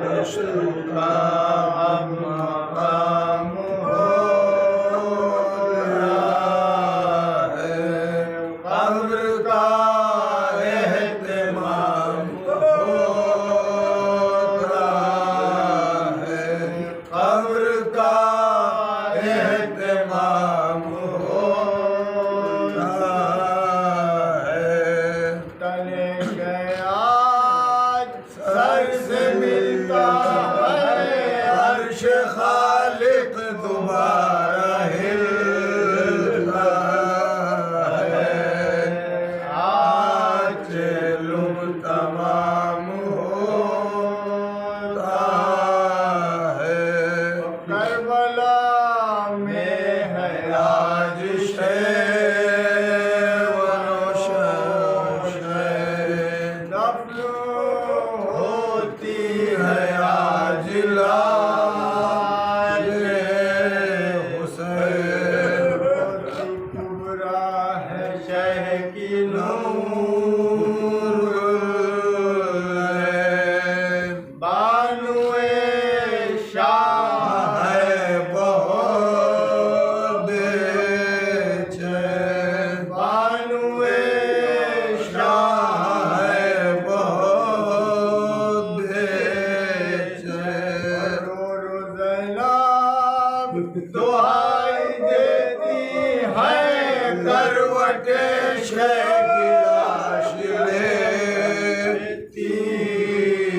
کا اب مقام ہو رہا ہے، قبر کا اہتمام ہو رہا ہے، قبر کا اہتمام ہو رہا ہے، تلے گیا سر سے ملتا ہے عرش خالق دوبارہ ہلتا ہے، آج علم تمام ہوتا ہے، کربلا میں ہے آج شیء و نشو دفن ہوتی ہے آج لاج حسین، کبریٰ ہے شہ کی نور بانوئے شاہ ہے بہت بے چین، بانوئے شاہ ہے بہت بے چین، رو زینب دعائی دیتی ہے کروٹ شہ کی لاش لیتی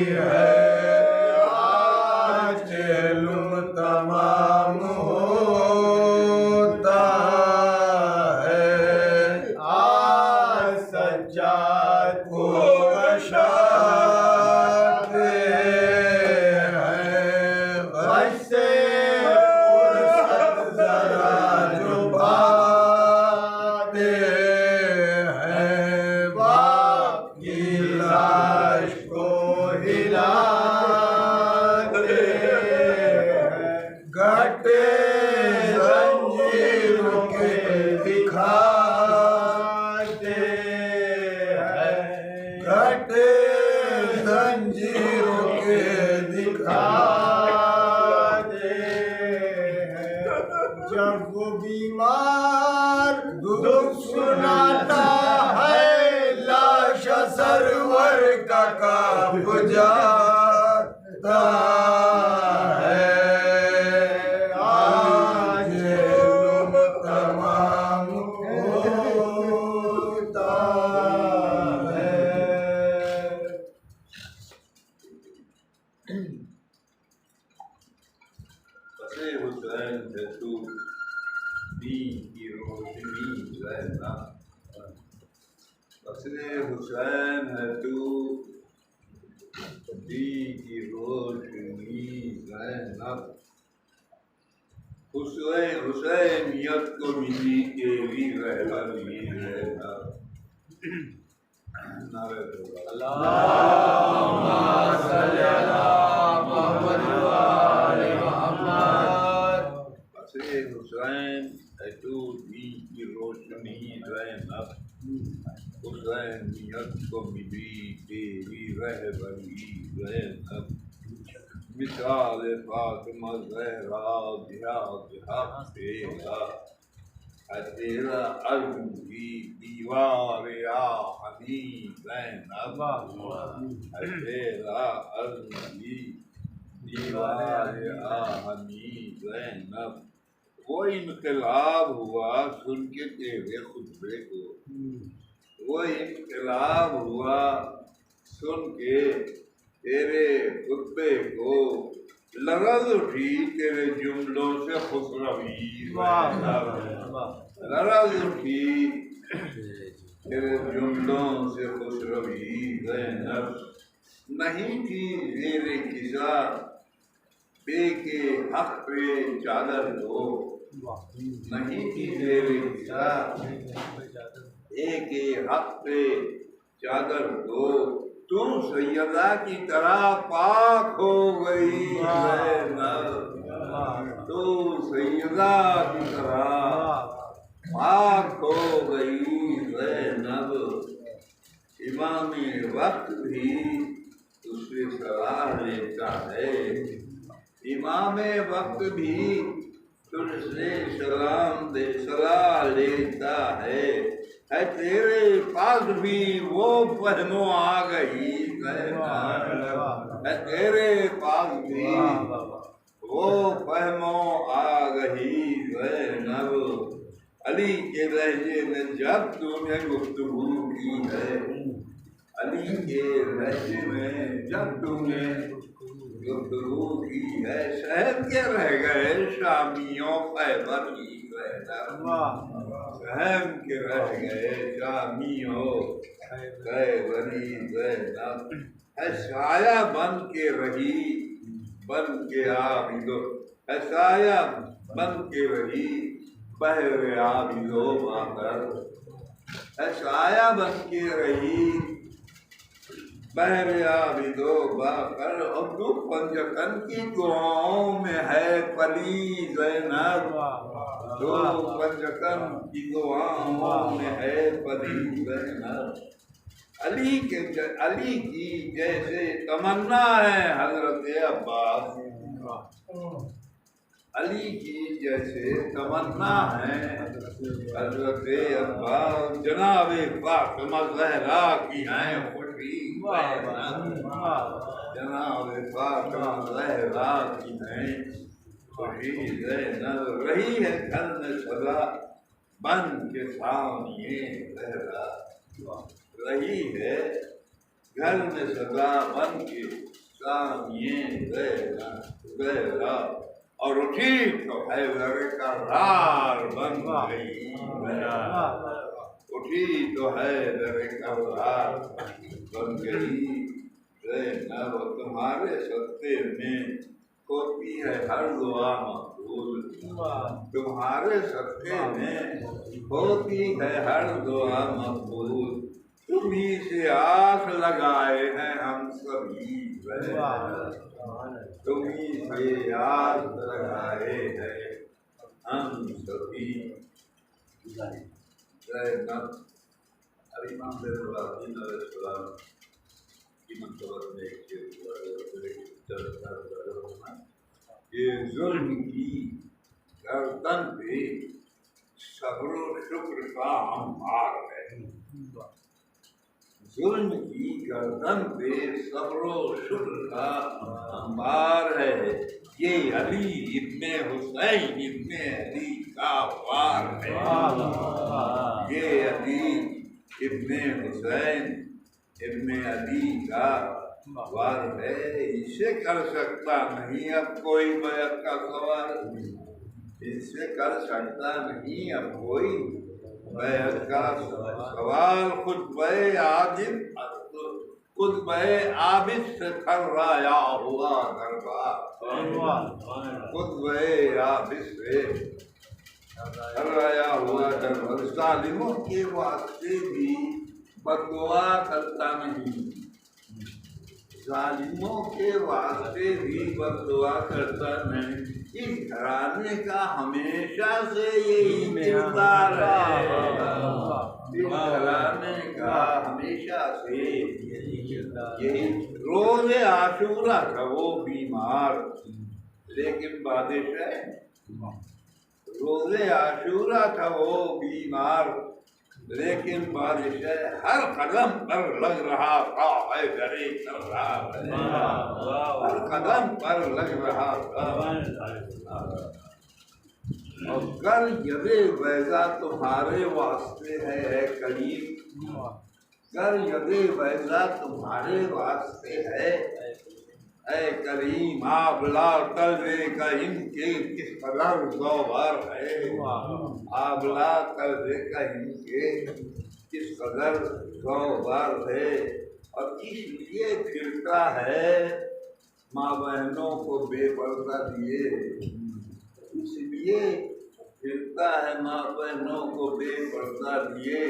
ہے، آج علم تمام ہوتا ہے، آج سجاد کو بشاتے ہیں، غش سے فرصت ذرا جو پاتے ہیں، باپ کی لاش کو ہلاتے ہیں، گھٹے زنجیروں کے دکھاتے ہیں، گھٹے زنجیروں کے دکھاتے ہیں، جب وہ بیمار دکھ سناتا ہے لاش سرور کا کانپ جاتا ہے، آج علم تمام ہوتا ہے۔ پسے حسین ہے تو دین کی روشنی زینب، پسے حسین ہے تو دین کی روشنی زینب، حسینیت کو ملی تیری رہبری زینب، نعرہ تکبیر۔ اللہم صل علی محمد و آل محمد۔ پسے حسین ہے تو دین کی روشنی زینب، حسینیت کو ملی تیری رہبری زینب، مثال فاطمہ زہرا جہاد حق تیرا ہے، تیرا عزم کی دیوار آہنی زینب، ہے تیرا عزم کی دیوار آہنی زینب، وہ انقلاب ہوا سن کے تیرے خطبے کو، وہ انقلاب ہوا سن کے تیرے خطبے کو، لرز اٹھی تیرے جملوں سے خسروی زینب، لرز اٹھی تیرے جملوں سے خسروی زینب، نہیں تھی زیر کسا بے کے حق پہ چادر دو، نہیں تھی زیر کسا بے کے حق پہ چادر دو، تم سیدہ کی طرح پاک ہو گئی زینب، تو سیدہ کی طرح پاک ہو گئی زینب، امام وقت بھی اس سے صلاح لیتا ہے، امام وقت بھی تجھ سے صلاح لیتا ہے تیرے پاس بھی وہ فہم و آگہی ہے تیرے پاس بھی وہ فہم و آگہی زینب، علی کے لہجے میں جب تو نے گفتگو کی ہے، علی کے لہجے میں جب تو نے گفتگو کی ہے، شہر کے رہ گئے شامیوں خیبری زینب، شہر کے رہ گئے شامیوں خیبری زینب، ہے سایہ بن کے رہی بن کے عابدو، ہے سایہ بن کے رہی بہر عابدو باکر، ہے سایہ بن کے رہی بہر عابدو باکر، اور تو پنجکن کی دعاؤں میں ہے پلی زینب، تو پنجکن کی دعاؤں میں ہے پلی زینب، علی کی جیسے تمنا ہے حضرت عباس، علی کی جیسے تمنا ہے حضرت عباس، جناب فاطمہ زہرا کی ہیں خوشی جناب فاطمہ زہرا کی ہیں خوشی زینب، رہی ہے گھر میں سدا بن کے سامنے زہرا، رہی ہے گھر میں سدا بن کے سامنے زہرا، اور اٹھی تو حیدر کرار بن گئی، اٹھی تو حیدر کرار بن گئی زینب، تمہارے صدقے میں ہوتی ہے ہر دعا مقبول، تمہارے صدقے میں ہوتی ہے ہر دعا مقبول، تمہیں سے آس لگائے ہیں ہم سبھی تمہیں سے آس لگائے ہیں ہم سبھی زینب۔ امام ابراہیم علیہ السلام کی منصبت میں یہ ظلم کی گردن پہ صبر و شکر کا انبار ہے، ظلم کی گردن پہ صبر و شکر کا انبار ہے، یہ علی ابن حسین ابن علی کا وار ہے، یہ علی ابن حسین ابن علی کا وار ہے، اسے کر سکتا نہیں اب کوئی بیعت کا سوال، اس سے کر سکتا نہیں اب کوئی بیعت کا سوال، خطبہ عابد سے تھرایا ہوا دربار، خطبہ عابد سے تھرایا ہوا دربار، ظالموں کے واسطے بھی بددعا کرتا نہیں، ظالموں کے واسطے بھی بددعا کرتا نہیں، اس گھرانے کا ہمیشہ سے یہی کردار ہے، اس گھرانے کا ہمیشہ سے یہی، روز عاشورہ تھا وہ بیمار لیکن بادشاہ، روز عاشورہ تھا وہ بیمار لیکن بادشاہ، ہر قدم پر لگ رہا تھا حیدر کرار، ہر قدم پر لگ رہا تھا، اور کر ید بیضا تمہارے واسطے ہے اے کریم، کر ید بیضا تمہارے واسطے ہے اے کریم، آبلا قلبے کا ان کے کس قدر گوہر ہے، آبلا قلبے کا ان کے کس قدر گوہر ہے، اور اس لیے پھرتا ہے ماں بہنوں کو بے پردہ دیے، اس لیے پھرتا ہے ماں بہنوں کو بے پردہ دیے،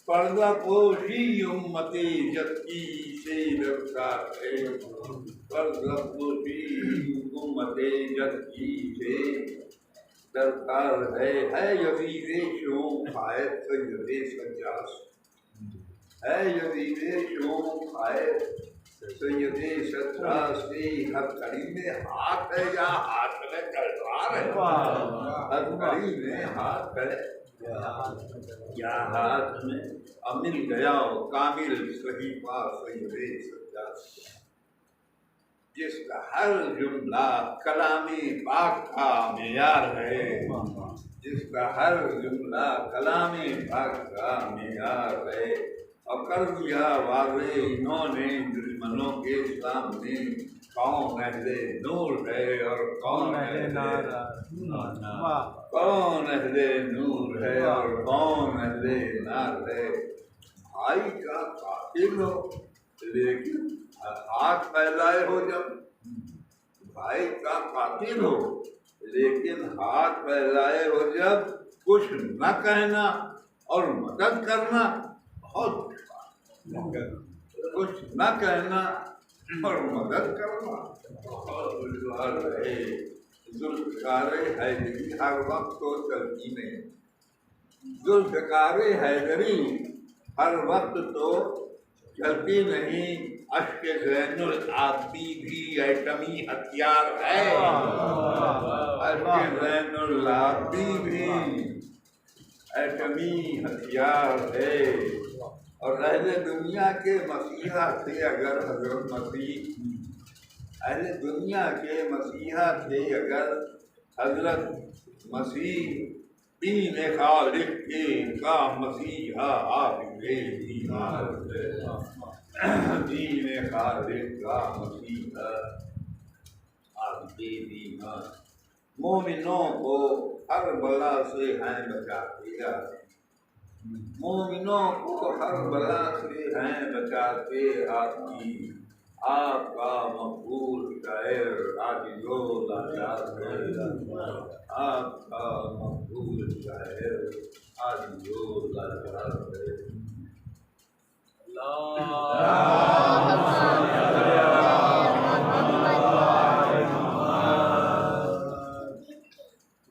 پردہ پوشی امتی جتی سے درکار ہے، پردہ پوشی امتی جتی سے درکار ہے یزید شوم خائے سید سجاس، ہے یزید شوم خائے سیدی ستراسی ہر کڑی میں ہاتھ ہے یا ہاتھ میں تلوار ہے؟ ہر کڑی میں ہاتھ ہے یا ہاتھ میں مل گیا کامل صحیفہ سیدی ستراسی، جس کا ہر جملہ کلام پاک کا معیار ہے، جس کا ہر جملہ کلام پاک کا معیار ہے، اور کر دیا واضح انہوں نے دشمنوں کے سامنے کون اہل نور ہے اور کون اہل نار، کون اہل نور ہے اور کون اہل نار ہے۔ بھائی کا قاتل ہو لیکن ہاتھ پھیلائے ہو، جب بھائی کا قاتل ہو لیکن ہاتھ پھیلائے ہو، جب کچھ نہ کہنا اور مدد کرنا بہت کچھ نہ کہنا اور مدد کرنا بہت دشوار ہے۔ ذوالفقار حیدری ہر وقت تو چلتی نہیں، ذوالفقار حیدری ہر وقت تو چلتی نہیں، اشک زین العابدین بھی ایٹمی ہتھیار ہے، اشک زین العابدین بھی ایٹمی ہتھیار ہے۔ اور اہل دنیا کے مسیحا تھے اگر حضرت مسیح، اہل دنیا کے مسیحا تھے اگر حضرت مسیح، دین خالق کے کا مسیحا عابد ایمان ہے، دین خالق کا مسیحا عابد ایمان، مومنوں کو ہر بلا سے ہیں بچاتے ہیں، مومنوں کو ہر بلا سے ہیں بچاتے آتی، آپ کا مقبول شاعر عاجزو لاچار ہے، آپ کا مقبول شاعر عاجزو لاچار ہے۔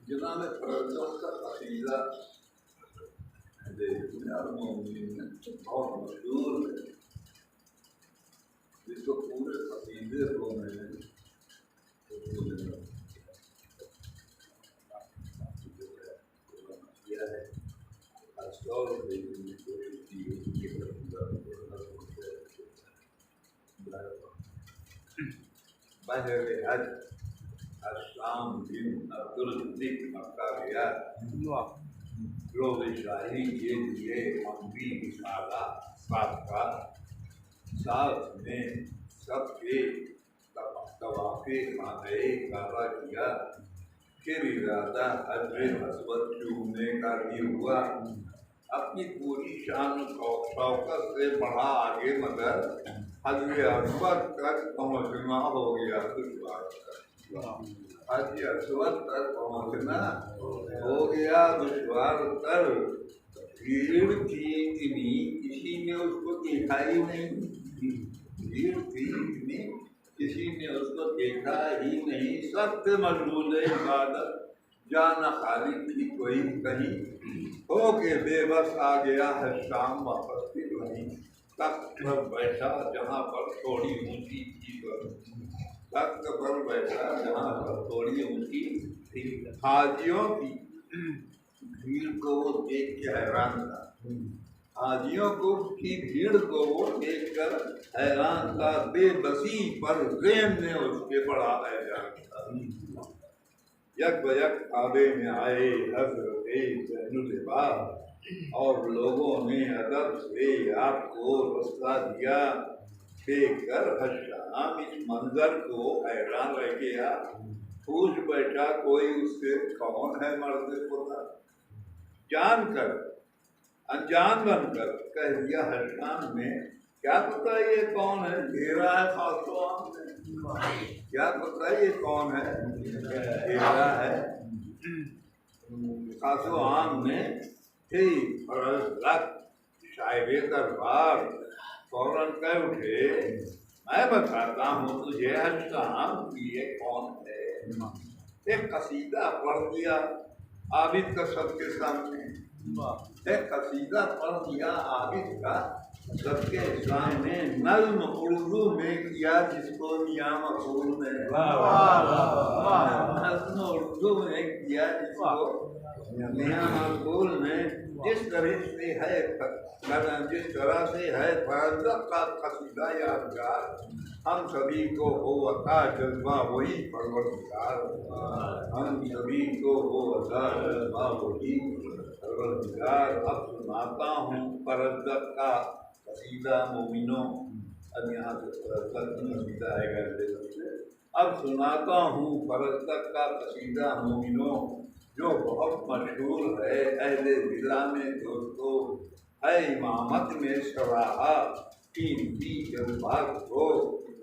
جناب فرزوں کا قصیدہ بہت مشہور ہے، جس کو پورے قصیدے کو میں نے کیا ہے، خاص طور پہ کوشش کی بہر حج الشام بن عبدالملک مکہ گیا، روز شاہی کے لیے ہم بھی نکالا ساتھ کا، ساتھ میں سب کے طواف خانہ کعبہ کیا، پھر ارادہ حجر اسود چومنے کا بھی ہوا، اپنی پوری شان و شوکت سے بڑھا آگے مگر حجر اسود تک پہنچنا ہو گیا دشوار، حجر اسود تک پہنچنا ہو گیا دشوار تر، بھیڑ تھی اتنی کسی نے اس کو دیکھا ہی نہیں، بھیڑ تھی اتنی کسی نے اس کو دیکھا ہی نہیں، سب سے مشغول عبادت، جانا خالی تھی کوئی کہیں، ہو کے بے بس آ گیا ہے شام واپس پھر وہیں، تخت پر بیٹھا جہاں پر تھوڑی اونچی تھی، تخت پر بیٹھا جہاں پر تھوڑی اونچی تھی، حاجیوں کی بھیڑ کو وہ دیکھ کے حیران تھا، حاجیوں کی بھیڑ کو وہ دیکھ کر حیران تھا، بے بسی پر ذہن نے اس کے بڑا حیران تھا، یک بیک کعبے میں آئے حضرت زین العابدین اور لوگوں نے ادب سے آپ کو رستہ دیا، دیکھ کر حشام اس منظر کو حیران رہ گیا، پوچھ بیٹھا کوئی اس سے کون ہے مرد خدا، جان کر انجان بن کر کہہ دیا حشام نے، کیا پتہ یہ کون ہے، گھیرا ہے خاص و عام نے، کیا پتہ یہ کون ہے، گھیرا ہے خاص و عام نے، تھی فرض رکھ شاعر دربار فوراً کہہ اٹھے، میں بتاتا ہوں تجھے حشام یہ کون ہے، ایک قصیدہ پڑھ دیا عابد کا سب کے سامنے، ایک قصیدہ پڑھ دیا عابد کا سب کے سامنے نظم اردو میں کیا جس کو میاں مقبول نے نظم اردو میں کیا جس کو میاں مقبول نے جس طرح سے ہے فرزق کا قصیدہ یادگار ہم سبھی کو ہو عطا جذبہ وہی پروردگار ہم سبھی کو ہو عطا جذبہ وہی پروردگار اب سناتا ہوں فرزق کا قصیدہ مومنوں اب یہاں سے فرزق کی قصیدہ ہے اب سناتا ہوں فرزق کا قصیدہ مومنوں جو بہت مشہور ہے اہل ضلع میں دوستو ہے امامت میں شراحہ قیمتی جذبات کو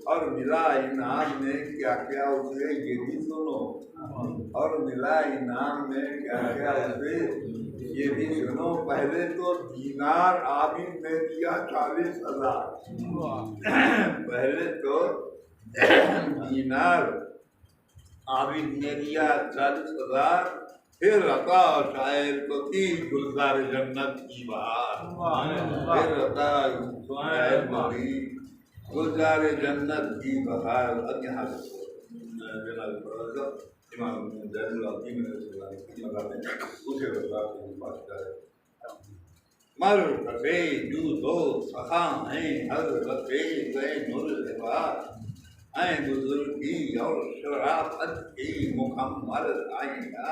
اور ملا انعام میں کیا کیا اسے یہ بھی سنو اور ملا انعام میں کیا کیا اسے یہ بھی سنو پہلے تو دینار عابد نے دیا 40,000 پہلے تو دینار عابد نے دیا 40,000 پھر عطا شاعر کو کی گلزار جنت کی بہار پھر عطا شاعر کو کی گلزار جنت کی بہار اب یہاں سے امام زید العظیم علیہ السلام کی مقام ہے اسے بتا کے بات کرے مر کسے جو دو سخا ہیں حضرت زین العباد ہیں بزرگی اور شرافت کی مکمل آئینہ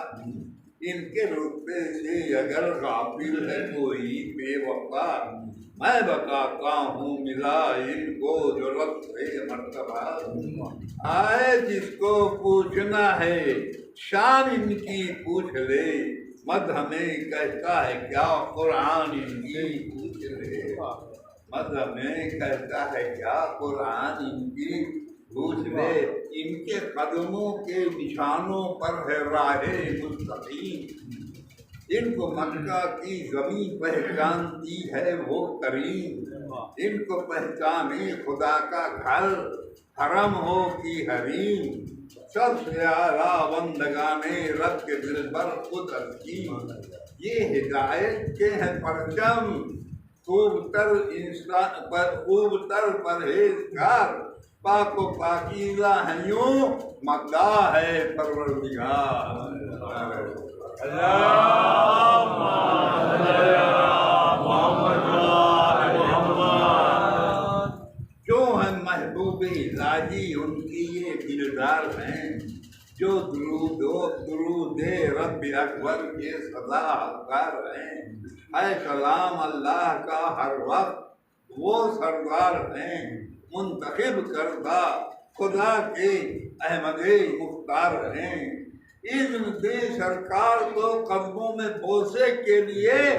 ان کے رتبے سے اگر غافل ہے کوئی بے وفا میں بتاتا ہوں ملا ان کو ضرورت ہے مرتبہ آئے جس کو پوچھنا ہے شان ان کی پوچھ لے مد ہمیں کہتا ہے کیا قرآن ان کی پوچھ لے مد ہمیں کہتا ہے کیا قرآن ان کی پوچھ لے ان کے قدموں کے نشانوں پر ہے راہ مستقیم ان کو مکہ کی زمین پہچانتی ہے وہ کریم ان کو پہچانے خدا کا گھر حرم ہو کی حریم سب سے اعلیٰ بندگانے رب کے دل پر خود حکیم یہ ہدایت کے ہیں پرچم خوب تر پرہیزگار پاک و پاکیزہ ہیں یوں مداح ہے پروردگار جو ہیں محبوب لاجی ان کی یہ دلدار ہیں جو درود رب اکبر کے سدا حقدار ہیں اے کلام اللہ کا ہر وقت وہ سردار ہیں منتخب کردہ خدا کے احمد مختار ہیں اذن دے سرکار کو قدموں میں بوسے کے لیے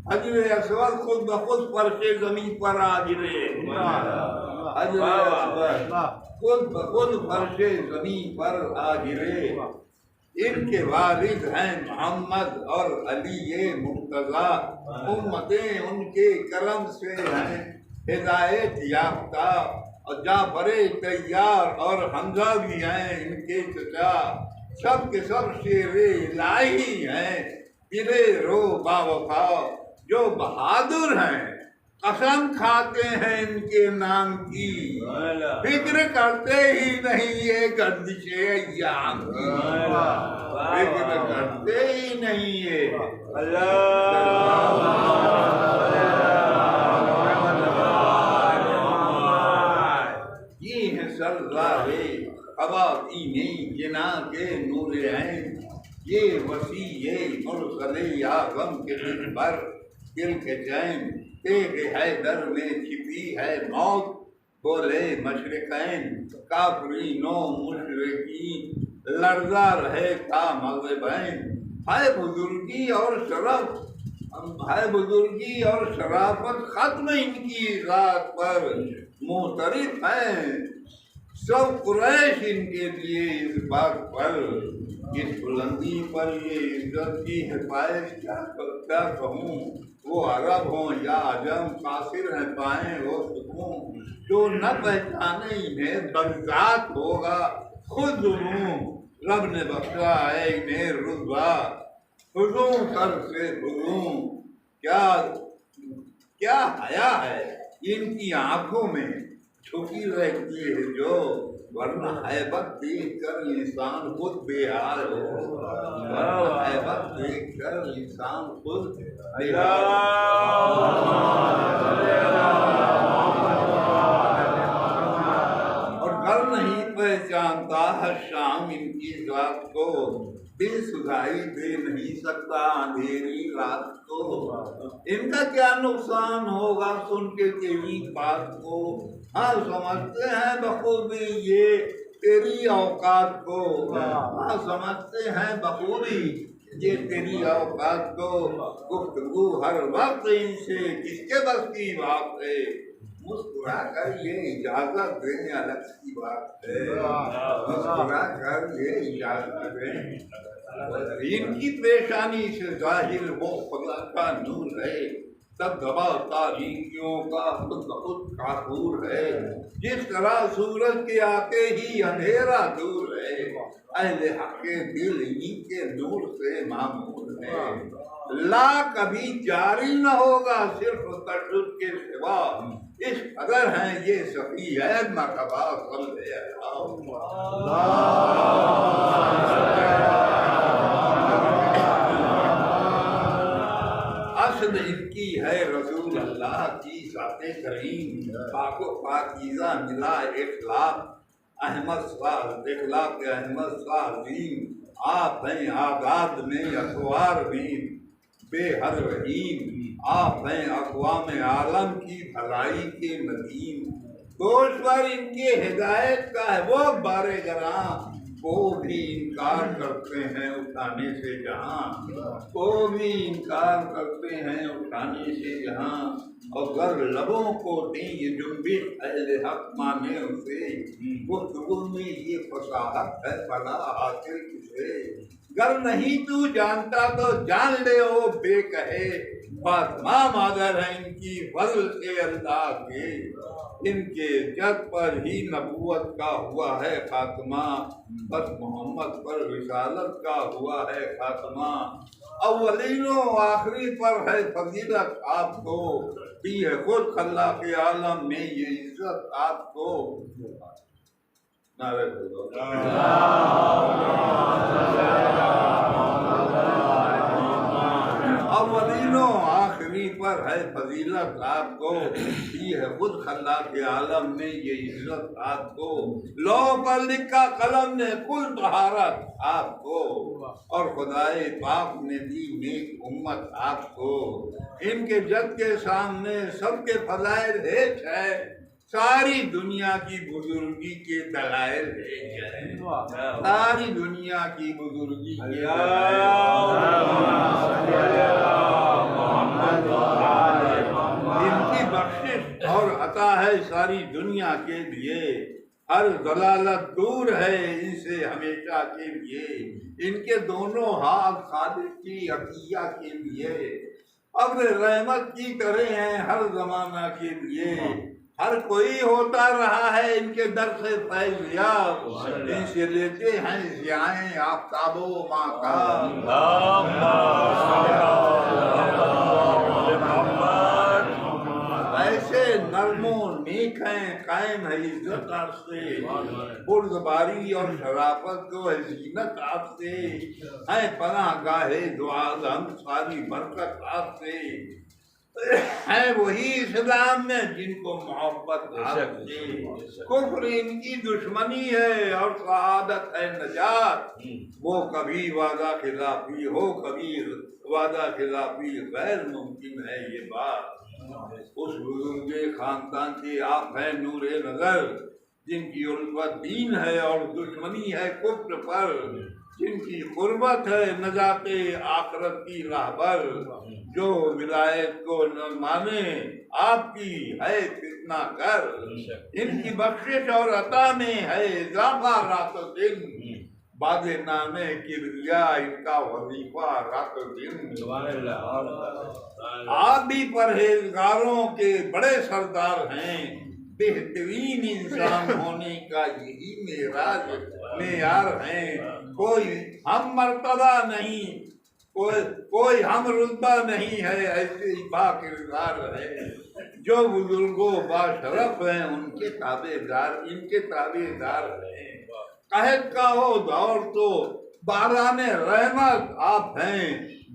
حجر اسود خود بخود فرش زمین پر آ گرے حجر اسود خود بخود فرش زمین پر آ گرے ان کے والد ہیں محمد اور علی مرتضیٰ امتیں ان کے کرم سے ہیں ہدایت یافتہ اور جعفر طیار اور حمزہ بھی ہیں ان کے چچا سب کے سب شیر الہی ہیں دلے رو با وفا جو بہادر ہیں قسم کھاتے ہیں ان کے نام کی فکر کرتے ہی نہیں یہ گردش ایام کی فکر کرتے ہی نہیں یہ یہ ہیں سردارے خواتین جنا کے نور عین یہ وسیع مرسل اعظم کے دل پر دل کے چین تیغ حیدر میں چھپی ہے موت بولے مشرقین کافرین و مشرقین لرزا رہے تھا مغربین ہے بزرگی اور شرف ہے بزرگی اور شرافت ختم ان کی ذات پر معترف ہیں سب قریش ان کے لیے اس بات پر اس بلندی پر یہ عزت کی حفاظت کیا کہوں وہ عرب ہوں یا عجم قاصر ہیں پائیں وہ سکون جو نہ پہچانے انہیں بغزات ہوگا خود ظلم رب نے بخشا ہے انہیں رضا ہجوم سر سے ہجوم کیا حیا ہے ان کی آنکھوں میں چھپی رہتی ہے جو، ورنہ ہیبت دیکھ کر انسان خود بے حال ہو، ورنہ ہیبت دیکھ کر انسان خود بے حال اور گھر نہیں پہچانتا ہے شام ان کی ذات کو، بے سدھائی دے نہیں سکتا اندھیری رات کو، ان کا کیا نقصان ہوگا سن کے تیری بات کو، ہاں سمجھتے ہیں بخوبی یہ تیری اوقات کو، ہاں سمجھتے ہیں بخوبی یہ تیری اوقات کو، گفتگو ہر وقت ان سے کس کے بس کی بات ہے، مسکرا کر یہ اجازت دیں الگ سی بات ہے، مسکرا کر یہ اجازت دیں، ان کی پیشانی سے ظاہر وہ خدا کا نور ہے، تب دبا تاریکیوں کا خود بخود کافور ہے، جس طرح سورج کے آتے ہی اندھیرا دور ہے، اہل حق کے دل انہی کے نور سے معمور ہے، لا کبھی جاری نہ ہوگا صرف تشدد کے سوا، اس قدر ہیں یہ سفی ہے مرحبا صلی اصل ان کی ہے رسول اللہ کی ذات کریم، پاک و پاکیزہ ملا اخلاق احمد صاحب اخلاق احمد صاحبین، آپ ہیں آزاد میں اخوار میں بے حد رحیم، آپ ہیں اقوام عالم کی بھلائی کے ندیم، گوشور ان کی ہدایت کا ہے وہ بار گراں، وہ بھی انکار کرتے ہیں اٹھانے سے جہاں، وہ بھی انکار کرتے ہیں اٹھانے سے جہاں، اور گر لبوں کو دیں یہ جنبش اہل حق مانے اسے، گفتگو میں یہ فصاحت ہے بھلا حاصل کسے، گر نہیں تو جانتا تو جان لے او بے کہے، فاطمہ مادر ہے ان کی فضل سے اللہ کے، ان کے جد پر ہی نبوت کا ہوا ہے خاتمہ، بس محمد پر رسالت کا ہوا ہے خاتمہ، اولین و آخری پر ہے فضیلت آپ کو، دی ہے خود خلاق عالم میں یہ عزت آپ کو، نعرہ اولین و آخری پر ہے فضیلت آپ کو، دی ہے خود خلاق عالم میں یہ عزت آپ کو، لو پر لکھا قلم نے کل طہارت آپ کو، اور خدائے پاک نے دی نیک امت آپ کو، ان کے جد کے سامنے سب کے فضائل ہیچ ہے، ساری دنیا کی بزرگی کے دلائل ہے، ساری دنیا کی بزرگی کے ان کی بخشش اور عطا ہے ساری دنیا کے لیے، ہر ضلالت دور ہے ان سے ہمیشہ کے لیے، ان کے دونوں ہاتھ خالق کی عطیہ کے لیے، ابر رحمت کی طرح ہیں ہر زمانہ کے لیے، ہر کوئی ہوتا رہا ہے ان کے در سے فیض یاب، ان سے لیتے ہیں ضیائیں آفتاب و ماہتاب، ایسے نرم و نیک ہیں قائم ہے عزت آپ سے، بردباری اور شرافت کو ہے زینت آپ سے، ہیں پناہ گاہ دعا ہم ساری برکت آپ سے، ہیں وہی اسلام میں جن کو محبت آپ سے، کفر ان کی دشمنی ہے اور سعادت ہے نجات، وہ کبھی وعدہ خلافی ہو کبھی وعدہ خلافی غیر ممکن ہے یہ بات، اس بزرگ خاندان کے آپ ہیں نور نظر، جن کی الفت دین ہے اور دشمنی ہے کفر پر، جن کی قربت ہے نجات آخرت کی راہبر، جو ولایت کو نہ مانے آپ کی ہے فتنہ گر، ان کی بخشش اور عطا میں ہے اضافہ رات و دن، بعد نام کبریا ان کا وظیفہ رات و دن، آپ بھی پرہیزگاروں کے بڑے سردار ہیں، بہترین انسان ہونے کا یہی معیار ہیں، کوئی ہم مرتبہ نہیں کوئی ہم رتبہ نہیں ہے، ایسے ہی با کردار ہے۔ جو بزرگوں باشرف ہیں ان کے تابع دار ہیں۔ قحط کا وہ دور تو باران رحمت آپ ہیں،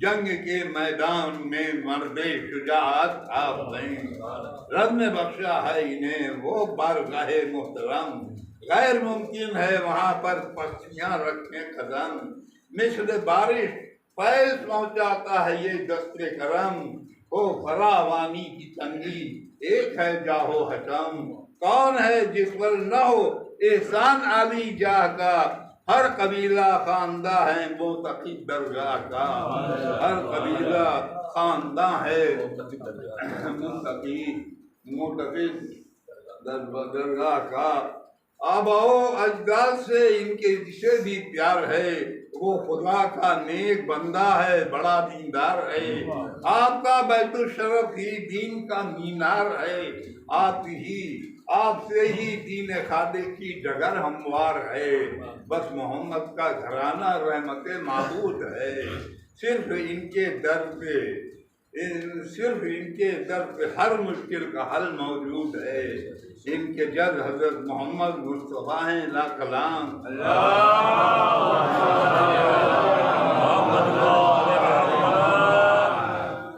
جنگ کے میدان میں مرد شجاعت آپ ہیں۔ رب نے بخشا ہے انہیں وہ بارگاہ محترم، غیر ممکن ہے وہاں پر پستیاں رکھیں قدم۔ مثل بارش فیض پہنچاتا ہے یہ دست کرم، ہو فراوانی کی تنگی ایک ہے جاہو حکم۔ کون ہے جس پر نہ ہو احسان عالی جاہ کا، ہر قبیلہ خواندہ ہے معتقد درگاہ کا، ہر قبیلہ خواندہ ہے معتقد درگاہ کا۔ آباؤ اجداد سے ان کے جسے بھی پیار ہے، وہ خدا کا نیک بندہ ہے بڑا دیندار ہے۔ آپ کا بیت الشرف ہی دین کا مینار ہے، آپ سے ہی دین خالق کی ڈگر ہموار ہے۔ بس محمد کا گھرانہ رحمت معبود ہے، صرف ان کے در پہ ہر مشکل کا حل موجود ہے۔ ان کے جد حضرت محمد مصطفیٰ ہیں لا کلام۔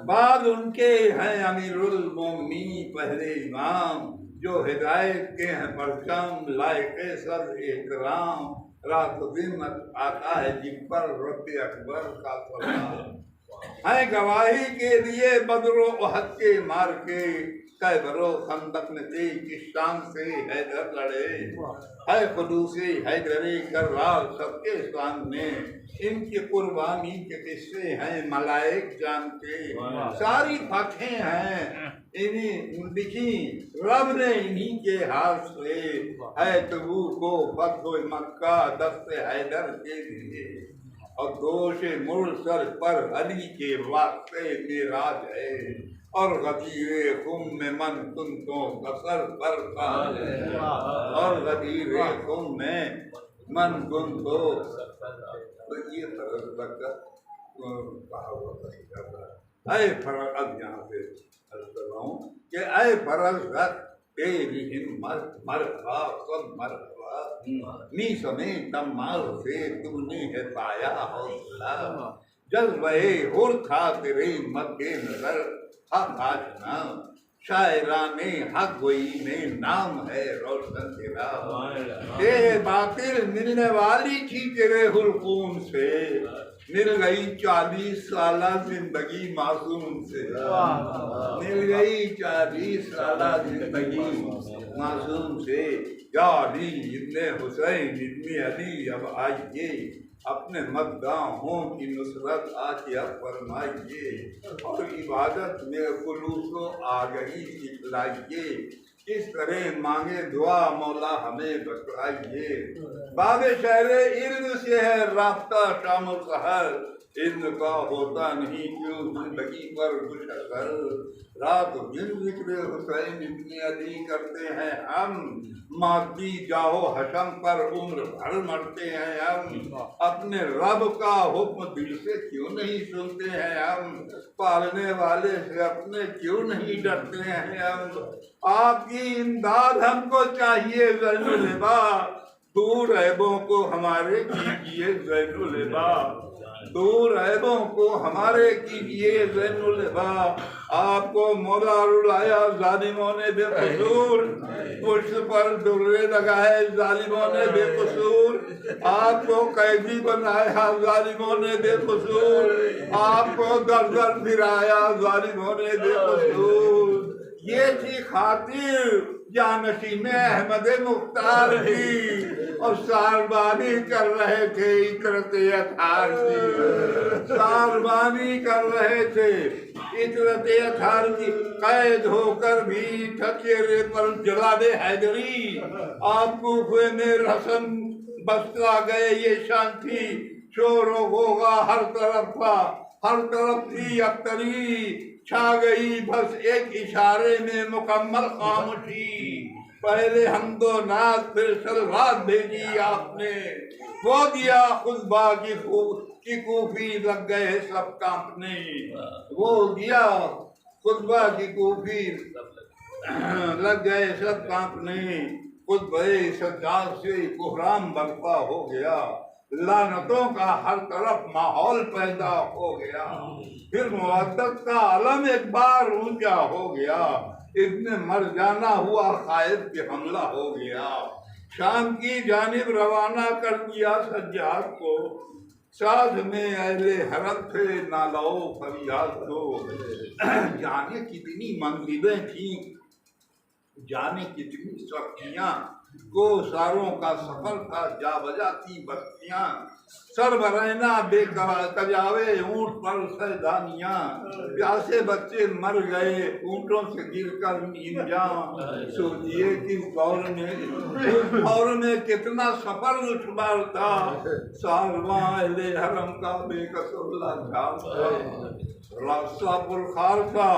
بعد ان کے ہیں امیر المومنین پہلے امام، جو ہدایت کے ہیں پرچم لائق سر احترام۔ رات و دن آتا ہے جن پر رب اکبر کا سلام، ہیں گواہی کے لیے بدر و احد کے مار کے، خیبر و خندق میں تھے کس شان سے حیدر لڑے، ہے خلوص حیدری کرار سب کے سامنے، ان کی قربانی کے قصے ہیں ملائک جانتے، ساری فتحیں ہیں انہیں لکھی رب نے انہی کے ہاتھ سے، ہے تبوک و فتح و مکہ دست حیدر کے لیے، اور دوش مرسل پر علی کے واسطے معراج ہے، اور غدیر خم میں من کنتوں بسر پر قال ہے، اور غدیر خم میں من کنتوں یہ فرض لگا اے فرض۔ اب یہاں سے عرض کر رہا ہوں کہ اے فرض رکھ تیری ہمت مرحبا سب مرحبا، نی سمیں تمال سے تم نے ہے پایا حوصلہ، جذبہ ہر تھا تیرے مد نظر حق آشنا، شاعران حق گوئی میں نام ہے روشن تیرا، تیرے باطل ملنے والی تھی تیرے حلقوم سے، مل گئی 40 سالہ زندگی معصوم سے، مل گئی 40 سالہ زندگی معصوم سے، یا علی ابن حسین ابن علی اب آئیے، اپنے مداحوں کی نصرت آج اب فرمائیے، اور عبادت میں خلوص و آگہی سکھلائیے، کس طرح مانگے دعا مولا ہمیں بتلائیے، باب شہر علم سے ہے رابطہ شام و سحر، علم کا ہوتا نہیں کیوں زندگی پر کچھ اثر، رات دن ذکر حسین ابن علی کرتے ہیں ہم، مادی جاہو حشم پر عمر بھر مرتے ہیں ہم، اپنے رب کا حکم دل سے کیوں نہیں سنتے ہیں ہم، پالنے والے سے اپنے کیوں نہیں ڈرتے ہیں ہم، آپ کی امداد ہم کو چاہیے زین العباد، دور عیبوں کو ہمارے کیجیے زین العباد، دور عیبوں کو ہمارے کیجیے زین العباد، آپ کو مولا رلایا ظالموں نے بے قصور، پشت پر درے لگائے ظالموں نے بے قصور، آپ کو قیدی بنایا ظالموں نے بے قصور، آپ کو در در پھرایا ظالموں نے بے قصور، یہ تھی خاطر جانشین احمد مختار کی، اور ساربانی کر رہے تھے اطرت اطہار کی، ساربانی کر رہے تھے اطرت اطہار کی، قید ہو کر بھی ٹھکیرے پر جلال حیدری، آپ کوفے میں رسم بستا گئے یہ شانتی، شور و غوغا ہر طرف تھا، ہر طرف تھی ابتری، چھا گئی بس ایک اشارے میں مکمل خاموشی، پہلے حمد و ناز پھر صلوات بھیجی آپ نے، وہ دیا خطبہ کی کوفی لگ گئے سب کانپنے، وہ دیا خطبہ کی کوفی لگ گئے سب کانپنے، خطبہ سجاد سے کوہرام برپا ہو گیا، لعنتوں کا ہر طرف ماحول پیدا ہو گیا، پھر مودت کا علم ایک بار اونچا ہو گیا، ابن مرجانہ ہوا خائف کہ حملہ ہو گیا، شام کی جانب روانہ کر دیا سجاد کو، ساتھ میں اہل حرم تھے نالو فریاد کو، جانے کتنی منزلیں تھیں، جانے کتنی سختیاں، کو ساروں کا سفر تھا جا بجا تھی بستیاں، سر برہنہ بے کجاوے اونٹ پر سیدانیاں، پیاسے بچے مر گئے اونٹوں سے گر کر نیم جاں، سوچئے کہ اس دور میں کتنا سفر دشوار تھا، سارواں اہل حرم کا بے کسر لاچار تھا، راستہ پرخار تھا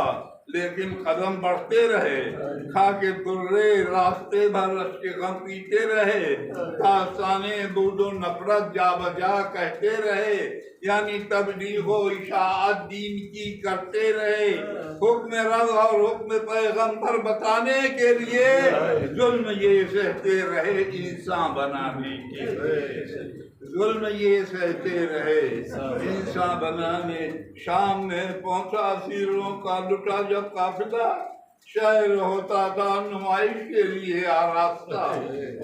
لیکن قدم بڑھتے رہے، کھا کے درے راستے بھر رش کے غم پیتے رہے، داستانے بود و نفرت جا بجا کہتے رہے، یعنی تبلیغ و اشاعت دین کی کرتے رہے، حکم رب اور حکم پیغمبر بتانے کے لیے ظلم یہ سہتے رہے انسان بنانے کے لیے، ظلم یہ سہتے رہے انسان بنانے۔ شام میں پہنچا اسیروں کا لٹا جب قافلہ، شہر ہوتا تھا نمائش کے لیے آراستہ،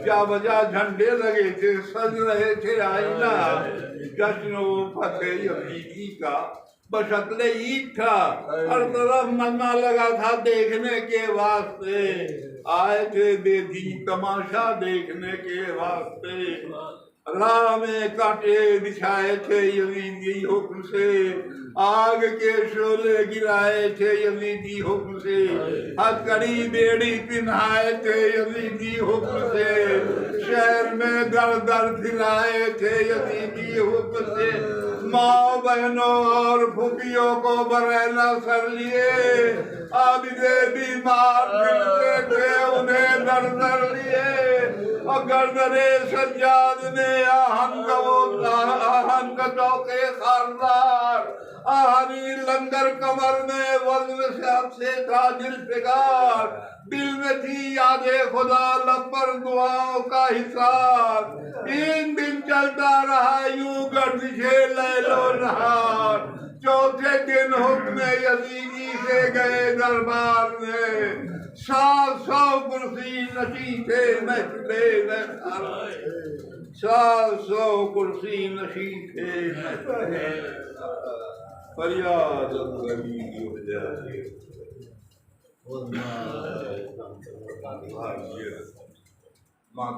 جا بجا جھنڈے لگے تھے سج رہے تھے آئینہ، جشن و فتح یزیدی کا بشکل عید تھا، ہر طرف ملنا لگا تھا دیکھنے کے واسطے، آئے تھے بے دین تماشا دیکھنے کے واسطے، راہ میں کانٹے بچھائے تھے یزیدی حکم سے، آگ کے شعلے گرائے تھے یزیدی حکم سے، ہتھکڑی بیڑی پہنائے تھے یزیدی حکم سے، شہر میں در در پھرائے تھے یزیدی حکم سے، ماں بہنوں اور پھوپھیوں کو برہنہ سر لیے، عابدے بیمار ملتے تھے انہیں در در لیے، اور گردنے سجاد میں آہن کا چوکے خاردار، آہنی لنگر کمر میں وزن سے تھا دل پگار، دل میں تھی یاد خدا لب پر دعاؤں کا حصار، تین دن چلتا رہا یوں گردش لیل و نہار، چوتھے دن حکم یزیدی سے گئے دربار میں، 700 کرسی نشیں تھے محفل میں، 700 کرسی نشیں تھے محفل میں، فریاد غریبی ہو جائے ماں